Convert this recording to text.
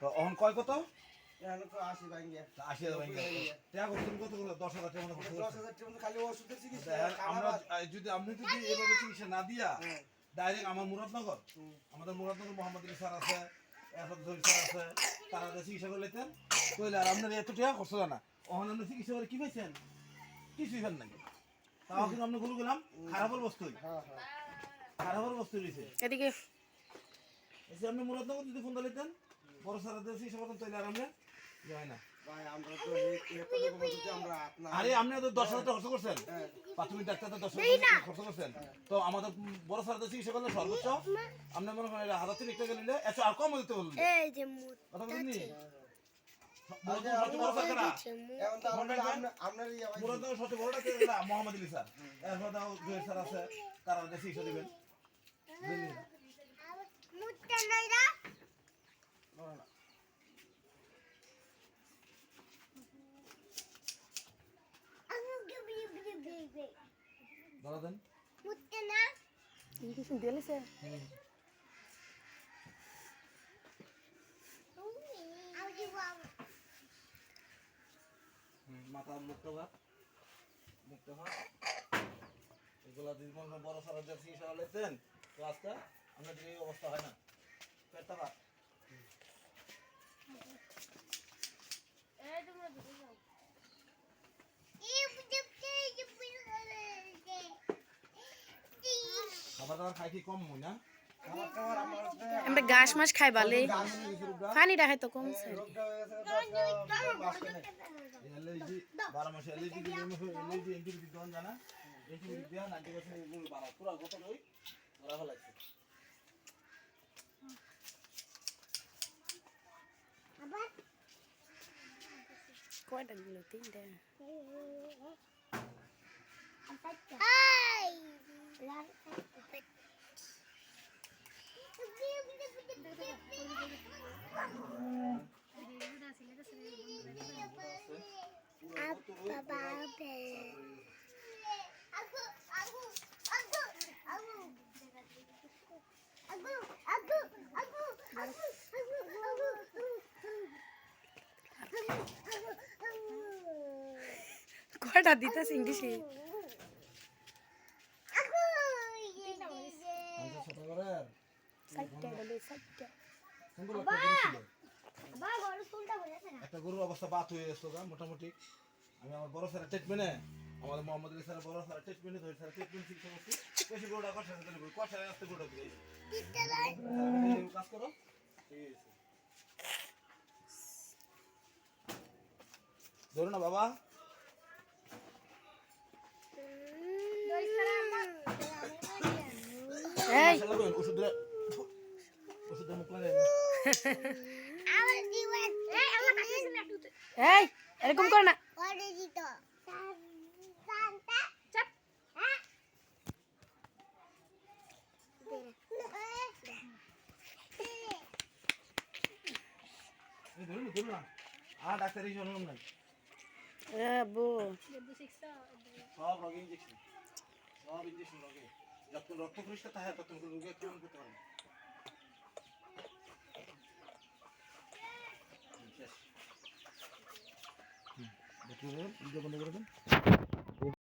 তো অহন কয় কত? এখন তো 80 ভাঙ্গিয়া 80,000 ভাঙ্গিয়া টাকা করছেন কত করে? 10,000 টাকা মতো 10,000 টাকা খালি ওষুধের চিকিৎসা। আমরা যদি আপনি যদি এভাবে চিকিৎসা না দিয়া ডাইরেক্ট আমার মুরাদনগর আমাদের মুরাদনগর মোহাম্মদ আলী স্যার আছে, এরপর জহির স্যার আছে, তারা চিকিৎসা করে লেতেন কইলে আর আপনার এত টাকা খরচ না। অহন আপনি চিকিৎসা করে কি পাইছেন? কিছুই ফেল নাই। তাও কিন্তু আপনি গরু গেলাম খারাপের বস্তুই খারাপের বস্তু রয়েছে এদিকে এসে আপনি মুরাদনগর যদি ফোন দিতেন বড় স্যারদের চিকিৎসা করতেন তাইলে আর আমরা যায় না। ভাই আমরা তো এত রকম যদি আমরা আপনার আরে আপনি তো 10,000 টাকা খরচ করছেন, প্রাথমিক ডাক্তার তো 10,000 টাকা খরচ করছেন। তো আমাদের বড় স্যারদের চিকিৎসা করলে সর্বোচ্চ আপনি মনে করেন 1,000 টাকা নিলে একটু আর কম দিতে বললেন। এই যে কথা বুঝলি? এখন তো আপনারই মুরাদনগর সবচেয়ে বড় ডাক্তার মোহাম্মদ আলী স্যার, এরপর জহির স্যার আছে, তারা চিকিৎসা দিবেন। ধরা দেন ইঞ্জেকশন দিয়েছে মাথা মুক্ত ভাত এগুলা যদি মনে বড় সারা চিকিৎসা লেতেন তো আজকে আপনাদের এই অবস্থা হয় না। পেটটা ভাত খাবার দাবার খাই কি কম হয় না? আমরা ঘাস মাছ খাই ভালো পানিটা খাই তো কমছে এলআইজি 12 মাসে এলআইজি এলআইজি এন্টিবায়োটিক দন জানা এন্টিবায়োটিক দেয়া 90% এগুলো বাড়া পুরো কত কই ধরা ফেলাইছে। কয়টা দিল? তিনটা। কয়টা দিতেছে ইংলিশে? ছোট করে একটা গরুর অবস্থা বাত হয়ে গেছিল মোটামুটি। আমি আমার বড় স্যারের ট্রিটমেন্টে আমাদের মোহাম্মদ আলী স্যারের বড় স্যারের ট্রিটমেন্টে ধরে স্যারের ট্রিটমেন্ট চিকিৎসা করছি। বেশি গরুটা কষা কষা আসতে গরুটা দিয়ে কাজ করো ঠিক আছে ধরো না বাবা। ওষুধের মুখ লাগে এই এরকম করে না। ধরুন না আর ডাক্তার এই শুনলাম না সব রোগে ইঞ্জেকশন রোগে যতক্ষণ রক্ত পরিষ্কার থাকে ততক্ষণ রোগে আক্রমণ করতে পারে শেষ বন্ধ করে দেন।